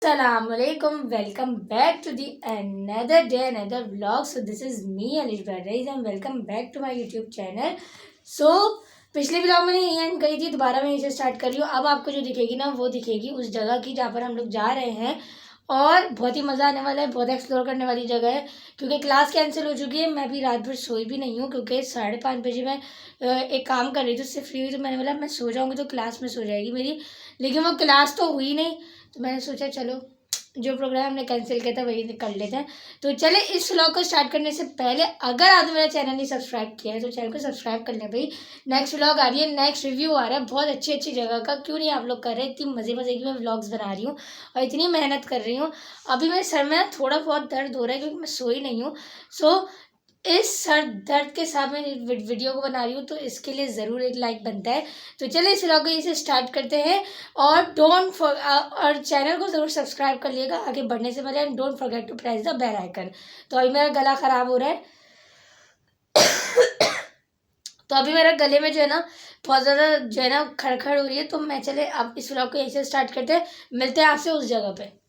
Assalamualaikum. Welcome back to the another day, another vlog. So this is me, Alish Bhardees, and welcome back to my YouTube channel. So पिछले blog मैंने यही and करी थी, दोबारा मैं इसे start कर रही हूँ। अब आपको जो दिखेगी ना वो दिखेगी उस जगह की जहाँ पर हम लोग जा रहे हैं और बहुत ही मज़ा आने वाला है, बहुत एक्सप्लोर करने वाली जगह है। क्योंकि क्लास कैंसिल हो चुकी है, मैं भी रात भर सोई भी नहीं हूँ क्योंकि 5:30 बजे मैं एक काम कर रही थी, उससे फ्री हुई तो मैंने बोला मैं सो जाऊँगी तो क्लास में सो जाएगी मेरी, लेकिन वो क्लास तो हुई नहीं। तो मैंने सोचा चलो जो प्रोग्राम हमने कैंसिल किया था वही कर लेते हैं। तो चले इस व्लॉग को स्टार्ट करने से पहले अगर आपने मेरा चैनल नहीं सब्सक्राइब किया है तो चैनल को सब्सक्राइब कर लें भाई। नेक्स्ट व्लॉग आ रही है, नेक्स्ट रिव्यू आ रहा है बहुत अच्छी अच्छी जगह का, क्यों नहीं आप लोग कर रहे हैं। इतनी मज़े मज़े की मैं व्लॉग्स बना रही हूँ और इतनी मेहनत कर रही हूँ। अभी मेरे सर में थोड़ा बहुत दर्द हो रहा है क्योंकि मैं सोई नहीं हूँ। सो इस सर दर्द के साथ मैं वीडियो को बना रही हूँ तो इसके लिए ज़रूर एक लाइक बनता है। तो चलिए इस व्लॉग को इसे स्टार्ट करते हैं और और चैनल को ज़रूर सब्सक्राइब कर लिएगा आगे बढ़ने से पहले, and don't forget to press the bell icon. तो अभी मेरा गला ख़राब हो रहा है तो अभी मेरा गले में जो है ना बहुत ज़्यादा जो है ना खड़खड़ हो रही है। तो मैं चले अब इस व्लॉग को यहीं से स्टार्ट करते हैं, मिलते हैं आपसे उस जगह पे।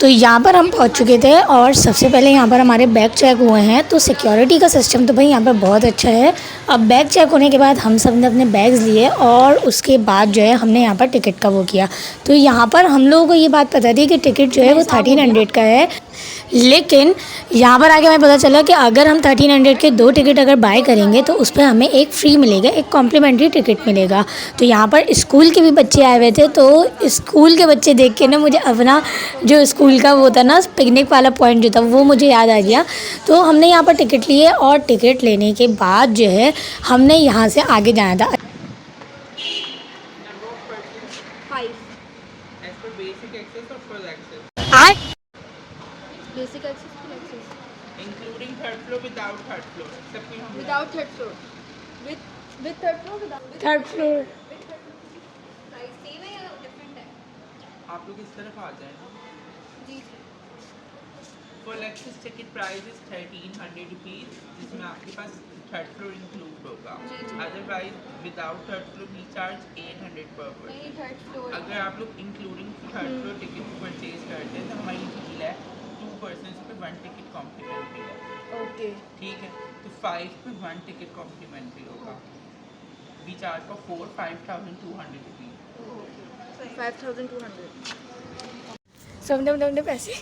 तो यहाँ पर हम पहुँच चुके थे और सबसे पहले यहाँ पर हमारे बैग चेक हुए हैं। तो सिक्योरिटी का सिस्टम तो भाई यहाँ पर बहुत अच्छा है। अब बैग चेक होने के बाद हम सब ने अपने बैग्स लिए और उसके बाद जो है हमने यहाँ पर टिकट का वो किया। तो यहाँ पर हम लोगों को ये बात पता थी कि टिकट जो है वो 1300 का है, लेकिन यहाँ पर आके हमें पता चला कि अगर हम 1300 के 2 टिकट अगर बाय करेंगे तो उस पर हमें एक फ्री मिलेगा, एक कॉम्प्लीमेंट्री टिकट मिलेगा। तो यहाँ पर स्कूल के भी बच्चे आए हुए थे, तो स्कूल के बच्चे देख के ना मुझे अपना जो स्कूल का वो था ना पिकनिक वाला पॉइंट जो था वो मुझे याद आ गया। तो हमने यहाँ पर टिकट लिए और टिकट लेने के बाद जो है हमने यहाँ से आगे जाना था। Basic access, full access. Including third floor, without third floor. except we have Without third floor. With third floor, without. Third floor Price same है या different है? आप लोग इस तरफ आ जाए ना। जी। Full access ticket price is 1300 rupees, जिसमें आपके पास थर्ड फ्लोर इंक्लूड होगा। Otherwise without third floor we charge 800 per person। नहीं third floor। अगर आप लोग including third floor ticket purchase करते हैं तो हमारी डील है 2 persons पे 1 टिकट कॉम्प्लीमेंट्री है। ओके। ठीक है, तो 5 पे 1 टिकट कॉम्प्लीमेंट्री होगा। We charge for 5200 rupees. 5200। सबने पैसे।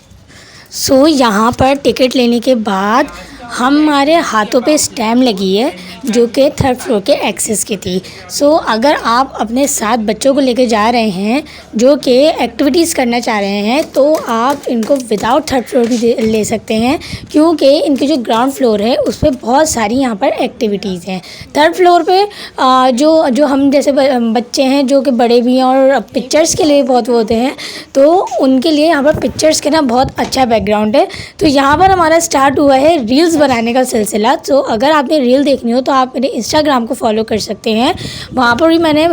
सो यहाँ पर टिकट लेने के बाद हमारे हाथों पे स्टैम्प लगी है जो कि थर्ड फ्लोर के एक्सेस की थी। सो अगर आप अपने साथ बच्चों को लेके जा रहे हैं जो कि एक्टिविटीज़ करना चाह रहे हैं तो आप इनको विदाउट थर्ड फ्लोर भी ले सकते हैं, क्योंकि इनके जो ग्राउंड फ्लोर है उस पर बहुत सारी यहाँ पर एक्टिविटीज़ हैं। थर्ड फ्लोर पे जो हम जैसे बच्चे हैं जो कि बड़े भी हैं और पिक्चर्स के लिए बहुत वो होते हैं, तो उनके लिए यहाँ पर पिक्चर्स के ना बहुत अच्छा बैकग्राउंड है। तो यहाँ पर हमारा स्टार्ट हुआ है रील्स बनाने का सिलसिला। तो अगर आपने रील देखनी हो तो आप मेरे इंस्टाग्राम को फॉलो कर सकते हैं, वहाँ पर भी मैंने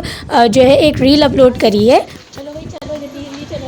जो है एक रील अपलोड करी है। चलो भाई चलो जल्दी चलो।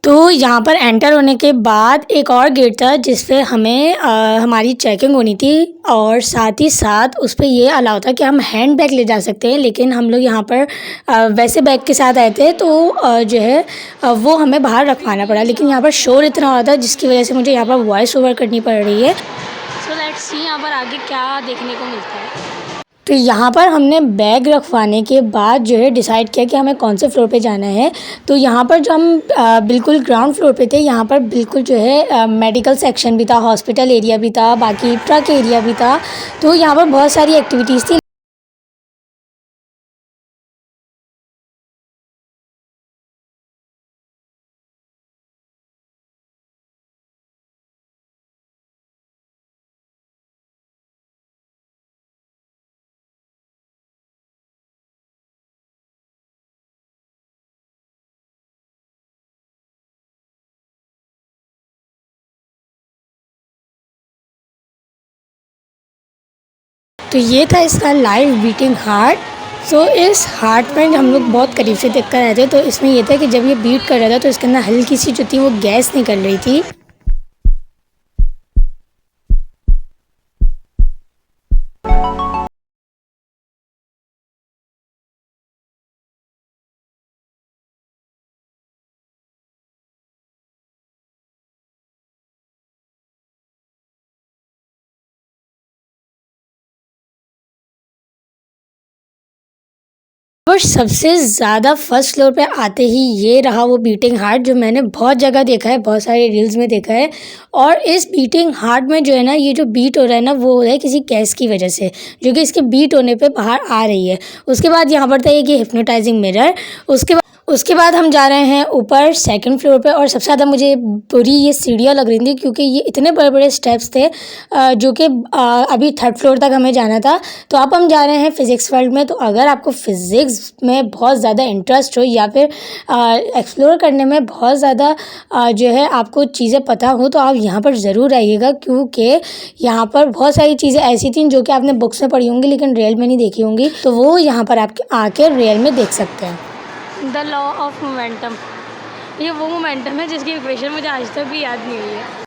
तो यहाँ पर एंटर होने के बाद एक और गेट था जिस पे हमें हमारी चेकिंग होनी थी और साथ ही साथ उस पे ये अलाउ था कि हम हैंड बैग ले जा सकते हैं, लेकिन हम लोग यहाँ पर वैसे बैग के साथ आए थे तो जो है वो हमें बाहर रखवाना पड़ा। लेकिन यहाँ पर शोर इतना हो रहा था जिसकी वजह से मुझे यहाँ पर वॉइस ओवर करनी पड़ रही है। सो लेट्स सी यहाँ पर आगे क्या देखने को मिलता है। तो यहाँ पर हमने बैग रखवाने के बाद जो है डिसाइड किया कि हमें कौन से फ्लोर पे जाना है। तो यहाँ पर जो हम बिल्कुल ग्राउंड फ्लोर पे थे, यहाँ पर बिल्कुल जो है मेडिकल सेक्शन भी था, हॉस्पिटल एरिया भी था, बाकी ट्रक एरिया भी था। तो यहाँ पर बहुत सारी एक्टिविटीज़ थी। तो ये था इसका लाइव बीटिंग हार्ट। सो इस हार्ट में हम लोग बहुत करीब से देख कर आए थे। तो इसमें ये था कि जब ये बीट कर रहा था तो इसके अंदर हल्की सी जो थी वो गैस निकल रही थी। और सबसे ज़्यादा फर्स्ट फ्लोर पे आते ही ये रहा वो बीटिंग हार्ट, जो मैंने बहुत जगह देखा है, बहुत सारे रील्स में देखा है। और इस बीटिंग हार्ट में जो है ना, ये जो बीट हो रहा है ना, वो हो रहा है किसी गैस की वजह से, जो कि इसके बीट होने पे बाहर आ रही है। उसके बाद यहाँ पर था एक ये हिप्नोटाइजिंग मिरर। उसके बाद हम जा रहे हैं ऊपर सेकंड फ्लोर पे। और सबसे ज़्यादा मुझे बुरी ये सीढ़ियाँ लग रही थी, क्योंकि ये इतने बड़े बड़े स्टेप्स थे जो कि अभी थर्ड फ्लोर तक हमें जाना था। तो अब हम जा रहे हैं फ़िज़िक्स वर्ल्ड में। तो अगर आपको फ़िज़िक्स में बहुत ज़्यादा इंटरेस्ट हो या फिर एक्सप्लोर करने में बहुत ज़्यादा जो है आपको चीज़ें पता हो, तो आप यहाँ पर ज़रूर आइएगा, क्योंकि यहाँ पर बहुत सारी चीज़ें ऐसी थी जो कि आपने बुक्स में पढ़ी होंगी लेकिन रियल में नहीं देखी होंगी। तो वो यहाँ पर आप आके रियल में देख सकते हैं। द लॉ ऑफ मोमेंटम, ये वो मोमेंटम है जिसकी इक्वेशन मुझे आज तक भी याद नहीं हुई है।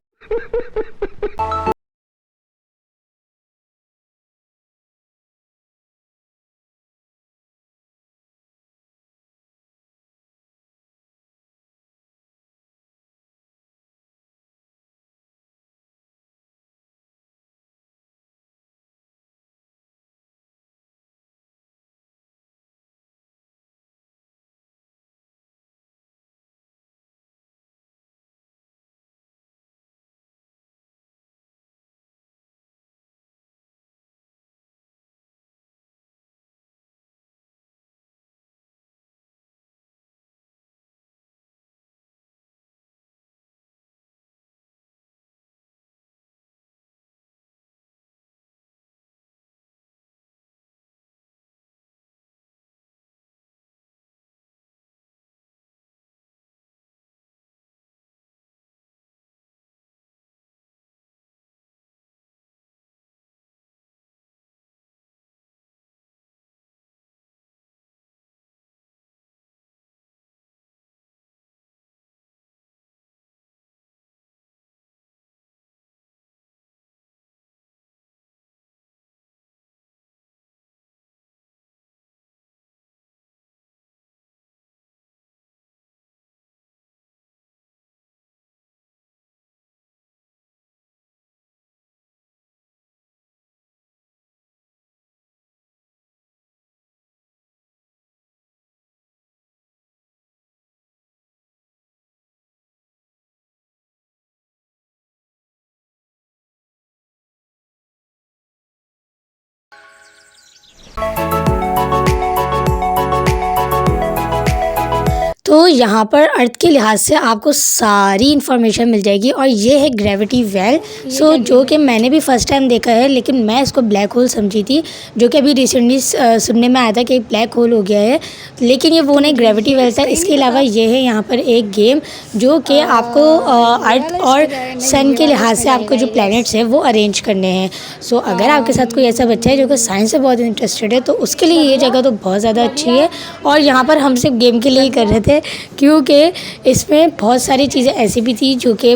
तो यहाँ पर अर्थ के लिहाज से आपको सारी इन्फॉर्मेशन मिल जाएगी। और ये है ग्रेविटी वेल। सो जो कि मैंने भी फर्स्ट टाइम देखा है, लेकिन मैं इसको ब्लैक होल समझी थी, जो कि अभी रिसेंटली सुनने में आया था कि एक ब्लैक होल हो गया है, लेकिन ये वो नहीं, ग्रेविटी वेल था। इसके अलावा ये है यहाँ पर एक गेम जो कि आपको अर्थ और सन के लिहाज से आपको जो प्लैनेट्स हैं वो अरेंज करने हैं। सो अगर आपके साथ कोई ऐसा बच्चा है जो कि साइंस से बहुत इंटरेस्टेड है, तो उसके लिए ये जगह तो बहुत ज़्यादा अच्छी है। और यहाँ पर हम सिर्फ गेम के लिए ही कर रहे थे, क्योंकि इसमें बहुत सारी चीज़ें ऐसी भी थी जो कि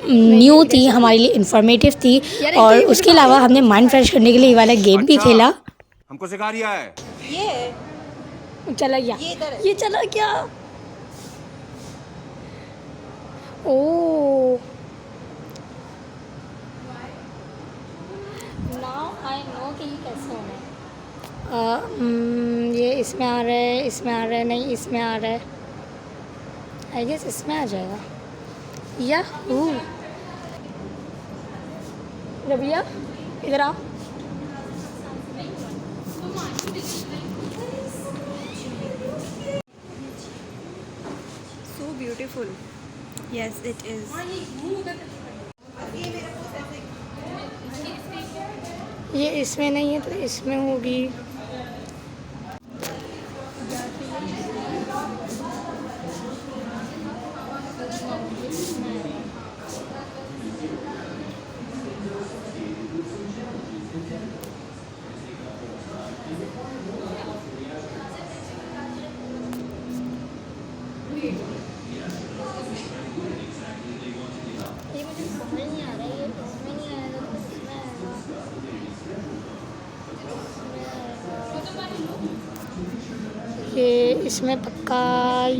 न्यू थी, हमारे लिए इंफॉर्मेटिव थी। और उसके अलावा हमने माइंड फ्रेश करने के लिए ये वाला गेम भी खेला। हमको सिखा रिया है ये चला गया, ये इधर है। ये चला गया। ओह, नाउ आई नो कि ये कैसे होना है। ये इसमें आ रहा है, इसमें आ रहा है, नहीं इसमें आ रहा है, आई गेस इसमें आ जाएगा। या रबिया इधर आओ। So beautiful. Yes, it is. ये इसमें नहीं है तो इसमें होगी। समझ नहीं आ रहा है, ये इसमें नहीं आएगा तो इसमें आएगा, ये इसमें पक्का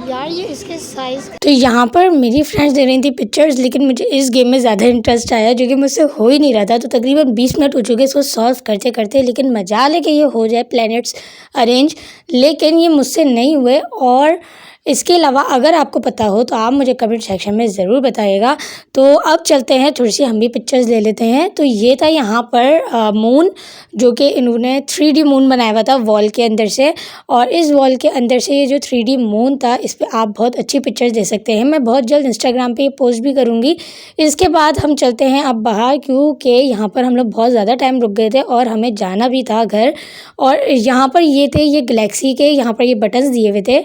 यार, ये इसके साइज़। तो यहाँ पर मेरी फ्रेंड्स दे रही थी पिक्चर्स, लेकिन मुझे इस गेम में ज़्यादा इंटरेस्ट आया जो कि मुझसे हो ही नहीं रहा था। तो तकरीबन 20 मिनट हो चुके इसको सॉल्व करते करते, लेकिन मजा लेके ये हो जाए प्लैनेट्स अरेंज, लेकिन ये मुझसे नहीं हुए। और इसके अलावा अगर आपको पता हो तो आप मुझे कमेंट सेक्शन में ज़रूर बताइएगा। तो अब चलते हैं, थोड़ी सी हम भी पिक्चर्स ले लेते हैं। तो ये था यहाँ पर मून, जो कि इन्होंने 3D मून बनाया हुआ था वॉल के अंदर से, और इस वॉल के अंदर से ये जो 3D मून था, इस पर आप बहुत अच्छी पिक्चर्स दे सकते हैं। मैं बहुत जल्द इंस्टाग्राम पे पोस्ट भी करूँगी। इसके बाद हम चलते हैं अब बाहर, क्योंकि यहाँ पर हम लोग बहुत ज़्यादा टाइम रुक गए थे और हमें जाना भी था घर। और यहाँ पर ये थे, ये गैलेक्सी के यहाँ पर ये बटन्स दिए हुए थे,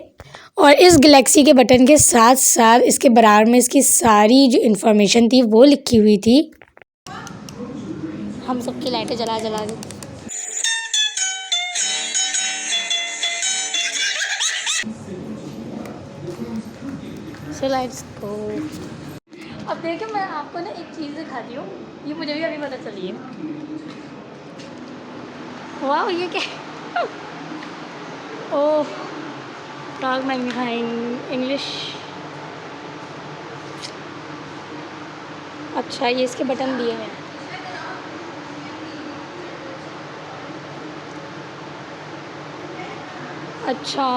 और इस गैलेक्सी के बटन के साथ साथ इसके बराबर में इसकी सारी जो इन्फॉर्मेशन थी वो लिखी हुई थी। हम सबकी लाइटें जला जला दी। So let's go। अब देखिए, मैं आपको ना एक चीज़ दिखाती हूँ, ये मुझे भी अभी पता चली है। वाह, ये क्या? ओह, डॉग मैग्नीफाइंग इंग्लिश। अच्छा, ये इसके बटन दिए हैं। अच्छा,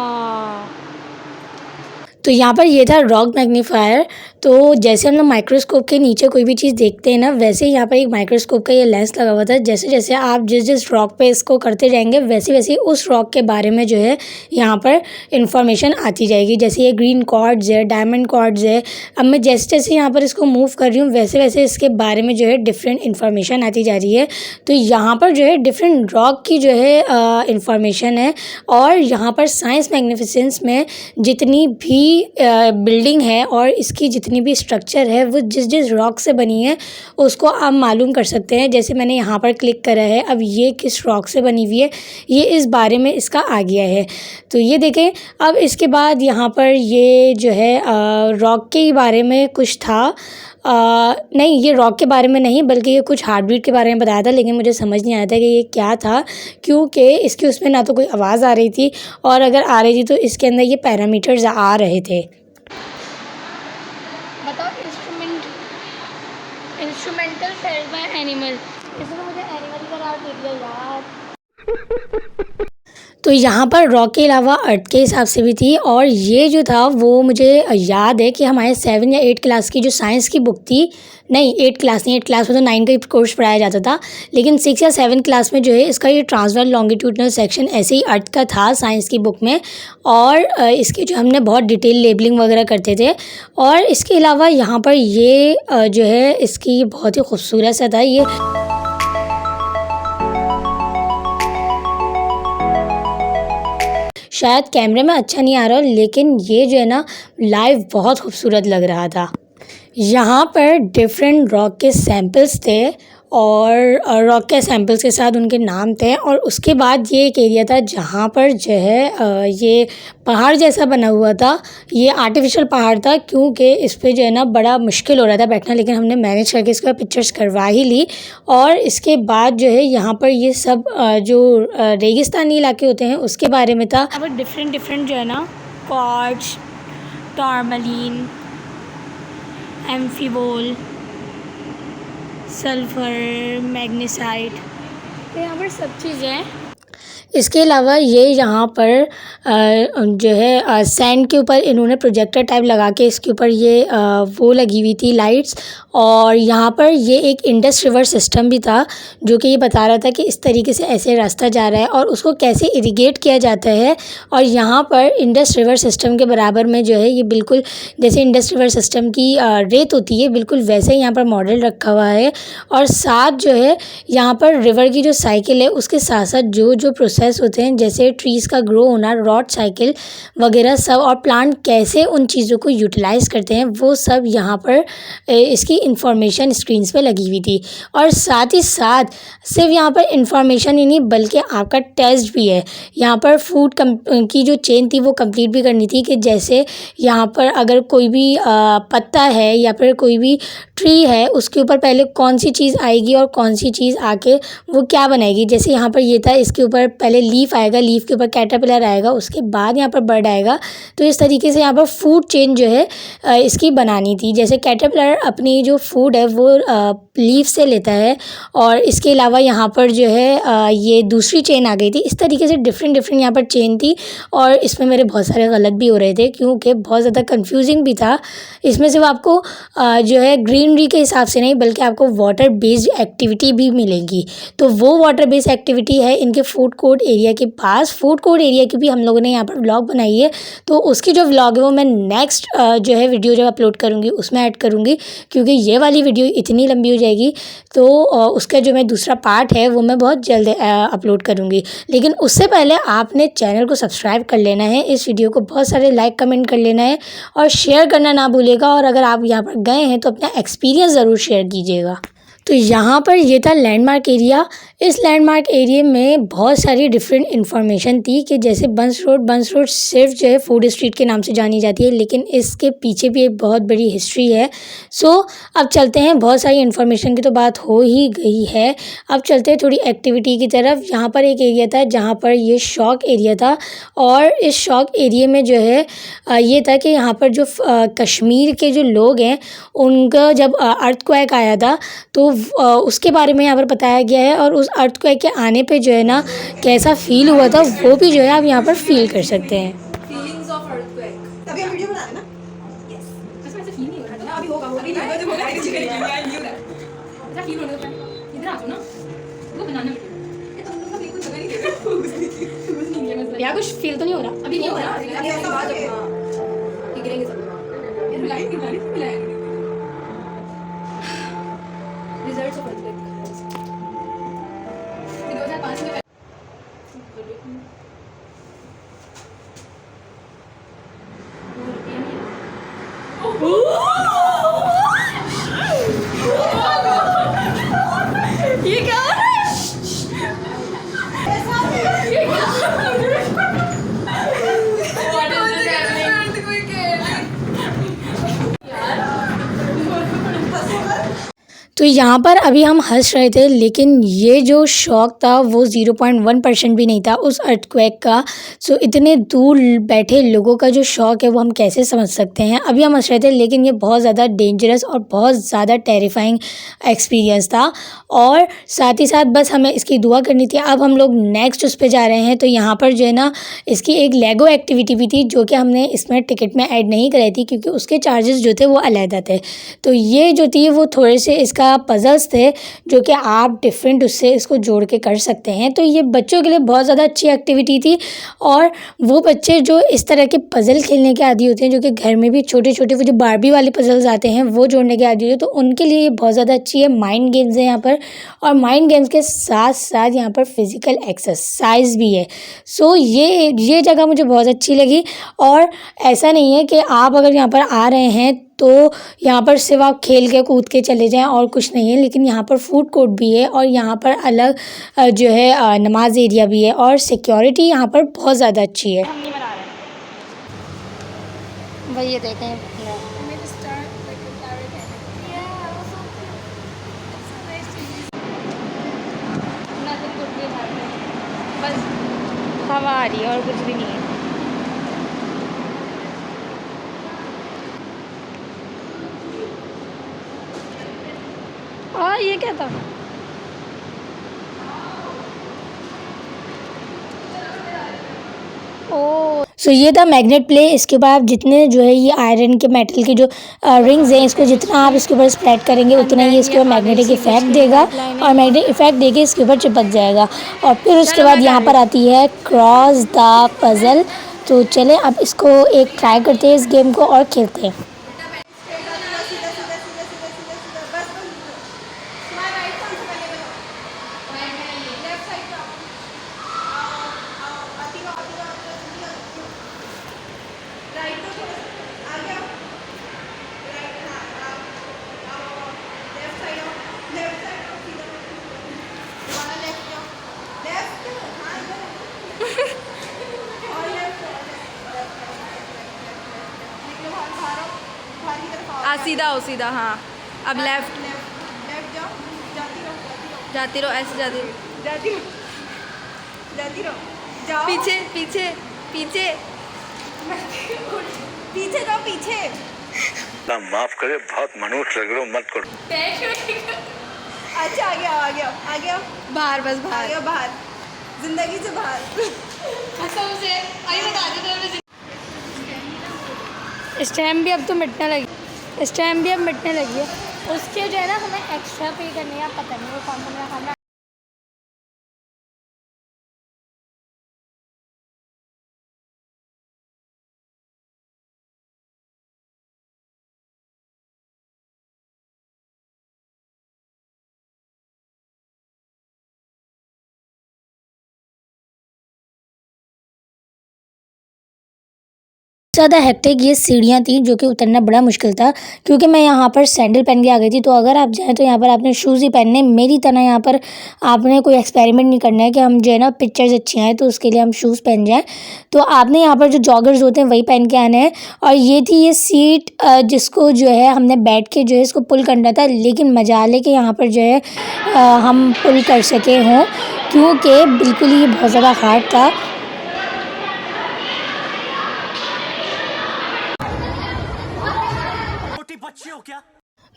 तो यहाँ पर ये था रॉक मैग्नीफायर। तो जैसे हम लोग माइक्रोस्कोप के नीचे कोई भी चीज़ देखते हैं ना, वैसे यहाँ पर एक माइक्रोस्कोप का ये लेंस लगा हुआ था। जैसे जैसे आप जिस जिस रॉक पे इसको करते जाएंगे, वैसे वैसे उस रॉक के बारे में जो है यहाँ पर इंफॉर्मेशन आती जाएगी। जैसे ये ग्रीन क्वार्ट्ज है, डायमंड क्वार्ट्ज है। अब मैं जैसे जैसे यहाँ पर इसको मूव कर रही हूँ, वैसे वैसे इसके बारे में जो है डिफरेंट इन्फॉर्मेशन आती जा रही है। तो यहाँ पर जो है डिफरेंट रॉक की जो है इंफॉर्मेशन है। और यहाँ पर साइंस मैग्निफिसेंस में जितनी भी बिल्डिंग है और इसकी जितनी भी स्ट्रक्चर है, वो जिस जिस रॉक से बनी है उसको आप मालूम कर सकते हैं। जैसे मैंने यहाँ पर क्लिक करा है, अब ये किस रॉक से बनी हुई है, ये इस बारे में इसका आ गया है। तो ये देखें, अब इसके बाद यहाँ पर ये जो है रॉक के बारे में कुछ था। नहीं, ये रॉक के बारे में नहीं, बल्कि ये कुछ हार्ट बीट के बारे में बताया था, लेकिन मुझे समझ नहीं आया था कि ये क्या था, क्योंकि इसकी उसमें ना तो कोई आवाज़ आ रही थी, और अगर आ रही थी तो इसके अंदर ये पैरामीटर्स आ रहे थे। बताओ, इंस्ट्रूमेंटल फेल्ड बाय एनिमल, इसने मुझे एनिमल का नाम दे दिया यार। तो यहाँ पर रॉक के अलावा अर्थ के हिसाब से भी थी। और ये जो था वो मुझे याद है कि हमारे 7 या 8 क्लास की जो साइंस की बुक थी, नहीं 8 क्लास नहीं, 8 क्लास में तो 9 का कोर्स पढ़ाया जाता था, लेकिन 6 या 7 क्लास में जो है इसका ये ट्रांसवर्स लॉन्गिट्यूडनल सेक्शन ऐसे ही अर्थ का था साइंस की बुक में। और इसकी जो हमने बहुत डिटेल लेबलिंग वगैरह करते थे। और इसके अलावा यहाँ पर ये जो है इसकी बहुत ही खूबसूरत सा था। ये शायद कैमरे में अच्छा नहीं आ रहा, लेकिन ये जो है ना लाइव बहुत खूबसूरत लग रहा था। यहाँ पर डिफरेंट रॉक के सैंपल्स थे, और रॉक के सैंपल्स के साथ उनके नाम थे। और उसके बाद ये एक एरिया था जहाँ पर जो है ये पहाड़ जैसा बना हुआ था। ये आर्टिफिशियल पहाड़ था, क्योंकि इस पे जो है ना बड़ा मुश्किल हो रहा था बैठना, लेकिन हमने मैनेज करके इसका पिक्चर्स करवा ही ली। और इसके बाद जो है यहाँ पर ये सब जो रेगिस्तानी इलाके होते हैं उसके बारे में था। यहाँ पर डिफरेंट डिफरेंट जो है ना क्वार्ट्ज, टॉर्मलीन, एम्फीबोल, सल्फ़र, मैग्नेसाइट, तो यहाँ पर सब चीज़ें हैं। इसके अलावा ये यहाँ पर जो है सैंड के ऊपर इन्होंने प्रोजेक्टर टाइप लगा के इसके ऊपर ये वो लगी हुई थी लाइट्स। और यहाँ पर ये एक इंडस रिवर सिस्टम भी था, जो कि ये बता रहा था कि इस तरीके से ऐसे रास्ता जा रहा है और उसको कैसे इरिगेट किया जाता है। और यहाँ पर इंडस रिवर सिस्टम के बराबर में जो है ये बिल्कुल जैसे इंडस रिवर सिस्टम की रेत होती है, बिल्कुल वैसे ही यहाँ पर मॉडल रखा हुआ है। और साथ जो है यहाँ पर रिवर की जो साइकिल है उसके साथ साथ जो जो प्रोसेस प्रोसेस होते हैं, जैसे ट्रीज़ का ग्रो होना, रॉट साइकिल वगैरह सब, और प्लांट कैसे उन चीज़ों को यूटिलाइज़ करते हैं, वो सब यहाँ पर इसकी इंफॉर्मेशन स्क्रीन्स पे लगी हुई थी। और साथ ही साथ सिर्फ यहाँ पर इंफॉर्मेशन ही नहीं बल्कि आपका टेस्ट भी है। यहाँ पर फूड की जो चेन थी वो कंप्लीट भी करनी थी, कि जैसे यहाँ पर अगर कोई भी पत्ता है या फिर कोई भी ट्री है, उसके ऊपर पहले कौन सी चीज़ आएगी और कौन सी चीज़ आके वो क्या बनाएगी। जैसे यहाँ पर ये था, इसके ऊपर पहले लीफ आएगा, लीफ के ऊपर कैटरपिलर आएगा, उसके बाद यहाँ पर बर्ड आएगा। तो इस तरीके से यहाँ पर फूड चेन जो है इसकी बनानी थी। जैसे कैटरपिलर अपनी जो फूड है वो लीफ से लेता है, और इसके अलावा यहाँ पर जो है ये दूसरी चेन आ गई थी। इस तरीके से डिफरेंट यहाँ पर चेन थी, और इसमें मेरे बहुत सारे गलत भी हो रहे थे क्योंकि बहुत ज़्यादा कंफ्यूजिंग भी था। इसमें सिर्फ आपको जो है ग्रीनरी के हिसाब से नहीं बल्कि आपको वाटर बेस्ड एक्टिविटी भी मिलेगी। तो वो वाटर बेस्ड एक्टिविटी है इनके फूड कोर्ट एरिया के पास। फूड कोर्ट एरिया की भी हम लोगों ने यहाँ पर व्लॉग बनाई है, तो उसकी जो व्लॉग है वो मैं नेक्स्ट जो है वीडियो जब अपलोड करूँगी उसमें ऐड करूँगी, क्योंकि ये वाली वीडियो इतनी लंबी हो जाएगी। तो उसका जो मैं दूसरा पार्ट है वो मैं बहुत जल्द अपलोड करूँगी। लेकिन उससे पहले आपने चैनल को सब्सक्राइब कर लेना है, इस वीडियो को बहुत सारे लाइक कमेंट कर लेना है और शेयर करना ना भूलिएगा। और अगर आप यहाँ पर गए हैं तो अपना एक्सपीरियंस ज़रूर शेयर कीजिएगा। तो यहाँ पर ये था लैंडमार्क एरिया। इस लैंडमार्क एरिया में बहुत सारी डिफरेंट इन्फॉर्मेशन थी, कि जैसे बंस रोड सिर्फ जो है फूड स्ट्रीट के नाम से जानी जाती है, लेकिन इसके पीछे भी एक बहुत बड़ी हिस्ट्री है। सो अब चलते हैं, बहुत सारी इन्फॉर्मेशन की तो बात हो ही गई है, अब चलते हैं थोड़ी एक्टिविटी की तरफ। यहाँ पर एक एरिया था जहाँ पर ये शॉक एरिया था, और इस शॉक एरिया में जो है ये था कि यहाँ पर जो कश्मीर के जो लोग हैं उनका जब अर्थक्वेक आया था तो उसके बारे में यहाँ पर बताया गया है, और उस अर्थक्वेक के आने पे जो है ना कैसा फील हुआ था वो भी जो है आप यहाँ पर फील कर सकते हैं। Feelings of earthquake. तभी हम वीडियो बना रहे हैं ना। यस। इसमें ऐसे फील नहीं हो रहा था। अभी होगा अभी होगा जब होगा ऐसा फील होने का। इधर आ जाओ ना। वो बनाना ये तुम लोग का बिल्कुल जगह नहीं दे रहा। यार कुछ फील तो नहीं हो रहा अभी नहीं हो रहा। अभी ऐसा बात है। ये गिरेंगे सब। ये रुलाएंगे। Results of earthquake. 2005 में ये क्या हो रहा है? ये क्या हो रहा है? तो यहाँ पर अभी हम हंस रहे थे, लेकिन ये जो शॉक था वो 0.1% भी नहीं था उस अर्थक्वेक का। सो इतने दूर बैठे लोगों का जो शॉक है वो हम कैसे समझ सकते हैं। अभी हम हंस रहे थे, लेकिन ये बहुत ज़्यादा डेंजरस और बहुत ज़्यादा टेरिफाइंग एक्सपीरियंस था। और साथ ही साथ बस हमें इसकी दुआ करनी थी। अब हम लोग नेक्स्ट उस पर जा रहे हैं। तो यहाँ पर जो है ना इसकी एक लेगो एक्टिविटी भी थी, जो कि हमने इसमें टिकट में ऐड नहीं कराई थी क्योंकि उसके चार्जेस जो थे वो अलहदा थे। तो ये जो थी वो थोड़े से इसका पजल्स थे, जो कि आप डिफरेंट उससे इसको जोड़ के कर सकते हैं। तो ये बच्चों के लिए बहुत ज़्यादा अच्छी एक्टिविटी थी, और वो बच्चे जो इस तरह के पज़ल खेलने के आदी होते हैं, जो कि घर में भी छोटे छोटे वो जो बारबी वाले पज़ल्स आते हैं वो जोड़ने के आदी होते हैं, तो उनके लिए ये बहुत ज़्यादा अच्छी है। माइंड गेम्स है यहाँ पर, और माइंड गेम्स के साथ साथ यहाँ पर फिज़िकल एक्सरसाइज भी है। सो ये जगह मुझे बहुत अच्छी लगी। और ऐसा नहीं है कि आप अगर यहाँ पर आ रहे हैं तो यहाँ पर सिर्फ आप खेल के कूद के चले जाएं और कुछ नहीं है, लेकिन यहाँ पर फूड कोर्ट भी है, और यहाँ पर अलग जो है नमाज एरिया भी है, और सिक्योरिटी यहाँ पर बहुत ज़्यादा अच्छी है। भाई ये देखें बस हवा आ रही है और कुछ भी नहीं है। हाँ ये क्या था? सो ये था मैग्नेट प्ले। इसके बाद जितने जो है ये आयरन के मेटल के जो रिंग्स हैं, इसको जितना आप इसके ऊपर स्प्रेड करेंगे उतना ही इसके ऊपर मैग्नेटिक इफेक्ट देगा, और मैग्नेटिक इफेक्ट देके इसके ऊपर चिपक जाएगा। और फिर उसके बाद यहाँ पर आती है क्रॉस द पजल। तो चले अब इसको एक ट्राई करते हैं इस गेम को और खेलते हैं। सीधा हो सीधा, हाँ अब लेफ्ट लेफ्ट जाओ, जाती रहो, ऐसे जाती रहो, जाती रहो, जाओ पीछे पीछे पीछे पीछे जाओ, पीछे। माफ करे, बहुत मनुष्य लग रहे हो, मत करो। अच्छा आगे आओ, आगे आओ, आगे आओ, बाहर, बस आगे बाहर। आओ, बाहर, जिंदगी से बाहर। स्टैम्प भी अब तो मिटने लगी, स्टैम्प भी अब मिटने लगी है। उसके जो है ना हमें एक्स्ट्रा पे करने का पता नहीं वो कौन सा मेरा खाना। ज़्यादा हेक्टिक ये सीढ़ियाँ थी जो कि उतरना बड़ा मुश्किल था, क्योंकि मैं यहाँ पर सैंडल पहन के आ गई थी। तो अगर आप जाएँ तो यहाँ पर आपने शूज़ ही पहनने, मेरी तरह यहाँ पर आपने कोई एक्सपेरिमेंट नहीं करना है कि हम जो है ना पिक्चर्स अच्छी आएँ तो उसके लिए हम शूज़ पहन जाएँ। तो आपने यहाँ पर जो जॉगर्स होते हैं वही पहन के आने हैं। और ये थी ये सीट जिसको जो है हमने बैठ के जो है इसको पुल करना था, लेकिन मजाल है कि यहाँ पर जो है हम पुल कर सके हों, क्योंकि बिल्कुल ही बहुत ज़्यादा हार्ड था।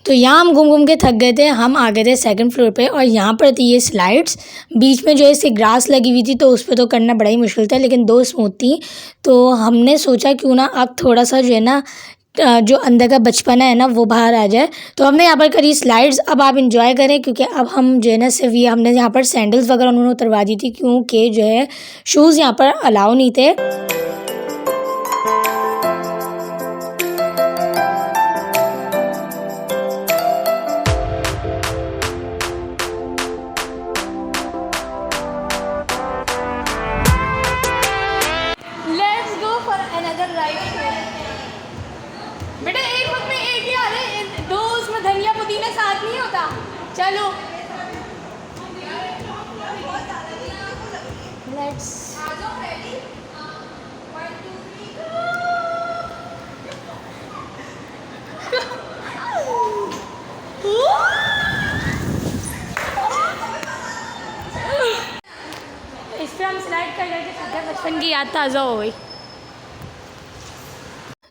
तो यहाँ हम घूम घूम के थक गए थे, हम आ गए थे सेकंड फ्लोर पे। और यहाँ पर थी ये स्लाइड्स, बीच में जो है इसकी ग्रास लगी हुई थी तो उस पर तो करना बड़ा ही मुश्किल था, लेकिन दो स्मूथ थी। तो हमने सोचा क्यों ना अब थोड़ा सा जो है ना जो अंदर का बचपना है ना वो बाहर आ जाए। तो हमने यहाँ पर करी स्लाइड्स। अब आप इंजॉय करें, क्योंकि अब हम जो है ना सिर्फ ये हमने यहाँ पर सैंडल्स वगैरह उन्होंने उतरवा दी थी, क्योंकि जो है शूज़ यहाँ पर अलाउ नहीं थे। बेटा एक वक्त में एक ही आ रहे, दो उसमें धनिया पुदीना साथ नहीं होता। चलो लेट्स इस पे हम स्लाइड कर करके बचपन की याद ताज़ा हो गई।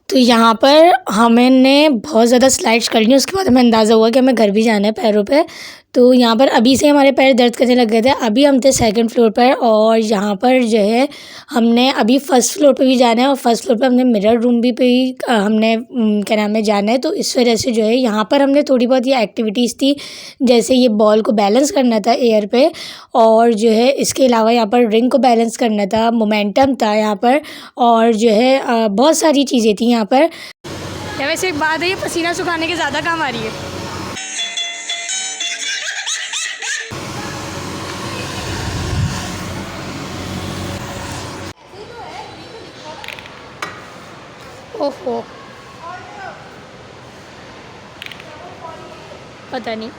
तो यहाँ पर हमने बहुत ज़्यादा स्लाइड्स कर ली, उसके बाद हमें अंदाज़ा हुआ कि हमें घर भी जाना है पैरों पे। तो यहाँ पर अभी से हमारे पैर दर्द करने लग गए थे। अभी हम थे सेकंड फ्लोर पर, और यहाँ पर जो है हमने अभी फर्स्ट फ्लोर पे भी जाना है, और फर्स्ट फ्लोर पे हमने मिरर रूम भी हमने क्या नाम है जाना है। तो इस वजह से जो है यहाँ पर हमने थोड़ी बहुत ये एक्टिविटीज़ थी, जैसे ये बॉल को बैलेंस करना था एयर पे, और जो है इसके अलावा यहाँ पर रिंग को बैलेंस करना था, मोमेंटम था यहाँ पर, और जो है बहुत सारी चीज़ें थी यहाँ पर। या वैसे एक बात है, ये पसीना सुखाने के ज़्यादा काम आ रही है। ओहो पता नहीं,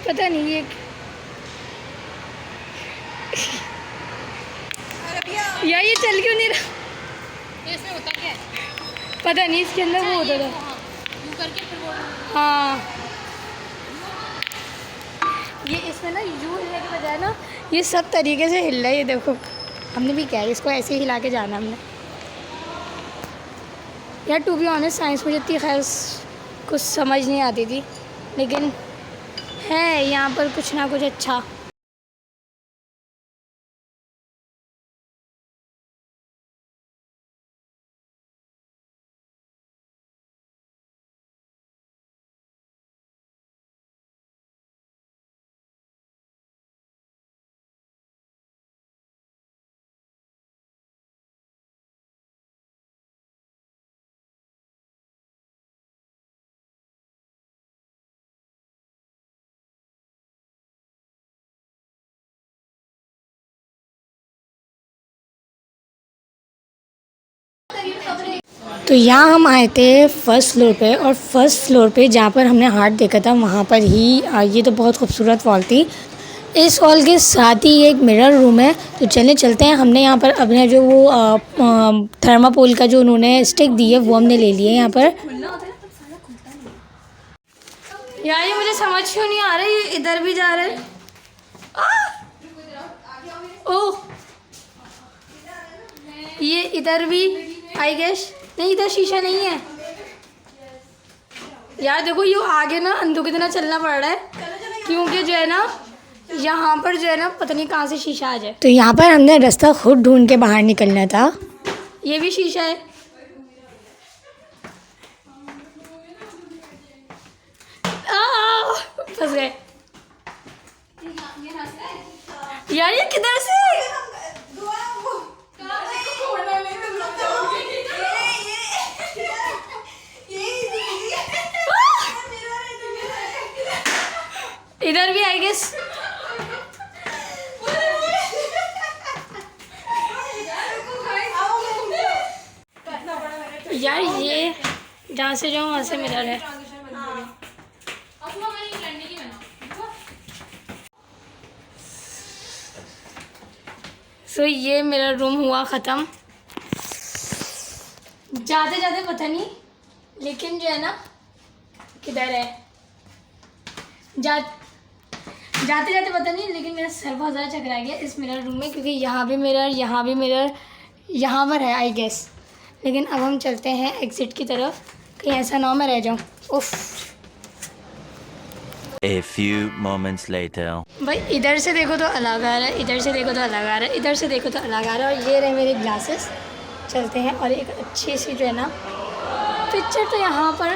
पता नहीं ये यार ये चल क्यों नहीं रहा। इसमें होता क्या है? पता नहीं, इसके अंदर वो होता था। यूँ करके फिर वो हाँ ये इसमें ना यूँ हिलने के बजाय ना ये सब तरीके से हिल रहा है। ये देखो हमने भी क्या है, इसको ऐसे ही हिला के जाना हमने। यार टू बी ऑनेस्ट साइंस मुझे इतनी खैर कुछ समझ नहीं आती थी, लेकिन है यहाँ पर कुछ ना कुछ अच्छा। तो यहाँ हम आए थे फर्स्ट फ्लोर पे, और फर्स्ट फ्लोर पे जहाँ पर हमने हार्ट देखा था वहाँ पर ही ये तो बहुत खूबसूरत वॉल थी। इस हॉल के साथ ही एक मिरर रूम है, तो चलते हैं। हमने यहाँ पर अपने जो वो थर्माकोल का जो उन्होंने स्टिक दी है वो हमने ले लिए यहाँ पर। यार ये मुझे समझ क्यों नहीं आ रहा है, ये इधर भी जा रहा है। ओह ये इधर भी आई गेस नहीं, इधर शीशा नहीं है यार। देखो ये आगे ना अंधों की तरह चलना पड़ रहा है, क्योंकि जो है ना यहाँ पर जो है ना पता नहीं कहाँ से शीशा आ जाए। तो यहाँ पर हमने रास्ता खुद ढूंढ के बाहर निकलना था। ये भी शीशा है। फंस गए यार, ये किधर से? इधर भी आई गेस। यार ये जहाँ से जाऊँ वहाँ से मिरर है। सो ये मेरा रूम हुआ ख़त्म। जाते जाते पता नहीं, लेकिन जो है ना किधर है, जाते जाते पता नहीं, लेकिन मेरा सर बहुत ज़्यादा चकरा गया इस मिरर रूम में, क्योंकि यहाँ भी मिरर, यहाँ भी मिरर, यहाँ पर है आई गेस। लेकिन अब हम चलते हैं एग्ज़िट की तरफ, कहीं ऐसा ना हो मैं रह जाऊँ। उफ। A few moments later. भाई इधर से देखो तो अलग आ रहा है, इधर से देखो तो अलग आ रहा है, इधर से देखो तो अलग आ रहा है। और ये रहे मेरे ग्लासेस। चलते हैं और एक अच्छी सी जो है ना पिक्चर, तो यहाँ पर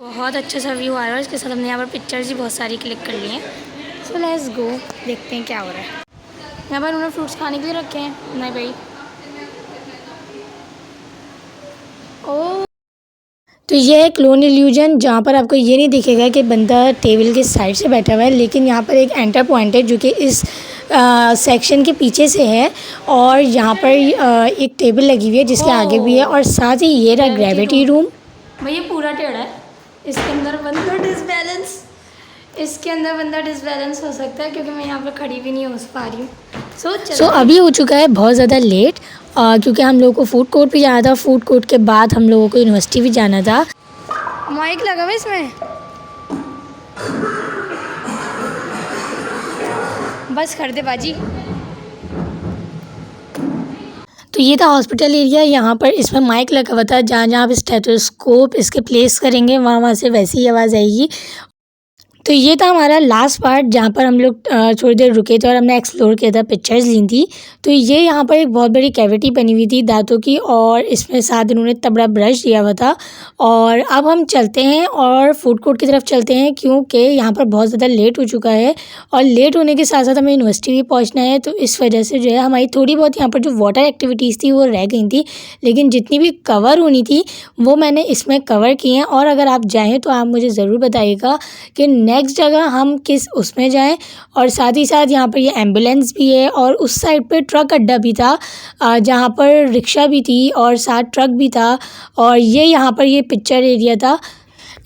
बहुत अच्छा सा व्यू आ रहा है। इसके साथ हमने यहाँ पर पिक्चर्स भी बहुत सारी क्लिक कर ली हैं। सो लेट्स गो, देखते हैं क्या हो रहा है। यहाँ पर उन्होंने फ्रूट्स खाने के लिए रखे हैं। नहीं भाई, ओ तो ये है क्लोन इल्यूजन, जहाँ पर आपको ये नहीं दिखेगा कि बंदा टेबल के साइड से बैठा हुआ है, लेकिन यहाँ पर एक एंटर पॉइंट है जो कि इस सेक्शन के पीछे से है। और यहाँ पर एक टेबल लगी हुई है जिसके आगे भी है, और साथ ही ये रहा ग्रेविटी रूम। भाई ये पूरा टेढ़ा है, इसके अंदर बंदा डिसबैलेंस, इसके अंदर बंदा डिसबैलेंस हो सकता है, क्योंकि मैं यहाँ पर खड़ी भी नहीं हो पा रही हूँ। सो अभी हो चुका है बहुत ज़्यादा लेट, क्योंकि हम लोगों को फूड कोर्ट भी जाना था। फूड कोर्ट के बाद हम लोगों को यूनिवर्सिटी भी जाना था। माइक लगा हुआ इसमें, बस कर दे बाजी। तो ये था हॉस्पिटल एरिया। यहाँ पर इसमें माइक लगा हुआ था, जहाँ जहाँ आप स्टेथोस्कोप इसके प्लेस करेंगे वहाँ वहाँ से वैसी ही आवाज़ आएगी। तो ये था हमारा लास्ट पार्ट, जहाँ पर हम लोग थोड़ी देर रुके थे और हमने एक्सप्लोर किया था, पिक्चर्स ली थी। तो ये यहाँ पर एक बहुत बड़ी कैविटी बनी हुई थी दांतों की, और इसमें साथ इन्होंने तबड़ा ब्रश दिया हुआ था। और अब हम चलते हैं और फूड कोर्ट की तरफ चलते हैं, क्योंकि यहाँ पर बहुत ज़्यादा लेट हो चुका है, और लेट होने के साथ साथ हमें यूनिवर्सिटी भी पहुँचना है। तो इस वजह से जो है हमारी थोड़ी बहुत यहाँ पर जो वाटर एक्टिविटीज़ थी वो रह गई थी, लेकिन जितनी भी कवर होनी थी वो मैंने इसमें कवर की हैं। और अगर आप जाएँ तो आप मुझे ज़रूर बताइएगा कि नेक्स्ट जगह हम किस उसमें जाएं। और साथ ही साथ यहाँ पर ये एम्बुलेंस भी है, और उस साइड पे ट्रक अड्डा भी था, जहाँ पर रिक्शा भी थी और साथ ट्रक भी था। और ये यहाँ पर ये पिक्चर एरिया था।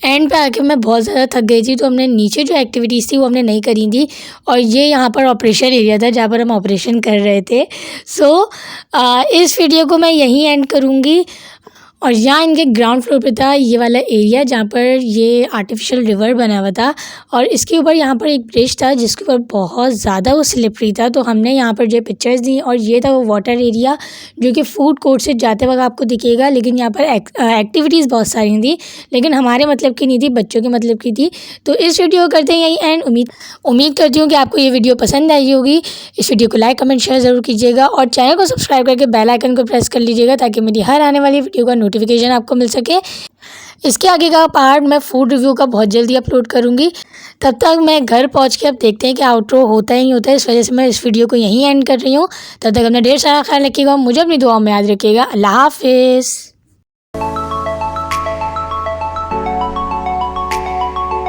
एंड पे आके मैं बहुत ज़्यादा थक गई थी, तो हमने नीचे जो एक्टिविटीज़ थी वो हमने नहीं करी थी। और ये यहाँ पर ऑपरेशन एरिया था, जहाँ पर हम ऑपरेशन कर रहे थे। सो इस वीडियो को मैं यहीं एंड करूँगी। और यहाँ इनके ग्राउंड फ्लोर पे था ये वाला एरिया, जहाँ पर ये आर्टिफिशियल रिवर बना हुआ था, और इसके ऊपर यहाँ पर एक ब्रिज था जिसके ऊपर बहुत ज़्यादा वो स्लिपरी था। तो हमने यहाँ पर जो पिक्चर्स दी, और ये था वो वाटर एरिया जो कि फूड कोर्ट से जाते वक्त आपको दिखेगा। लेकिन यहाँ पर एक्टिविटीज़ बहुत सारी थी, लेकिन हमारे मतलब की नहीं थी, बच्चों के मतलब की थी। तो इस वीडियो को करते हैं यही एंड। उम्मीद करती हूँ कि आपको ये वीडियो पसंद आई होगी। इस वीडियो को लाइक कमेंट शेयर ज़रूर कीजिएगा, और चैनल को सब्सक्राइब करके बेल आइकन को प्रेस कर लीजिएगा, ताकि मेरी हर आने वाली वीडियो का नोटिफिकेशन आपको मिल सके। इसके आगे का पार्ट मैं फूड रिव्यू का बहुत जल्दी अपलोड करूंगी। तब तक मैं घर पहुंच के अब देखते हैं कि आउटरो होता ही होता है। इस वजह से मैं इस वीडियो को यहीं एंड कर रही हूं। तब तक अपना ढेर सारा ख्याल रखिएगा, मुझे अपनी दुआओं में याद रखिएगा। अल्लाह हाफिज़।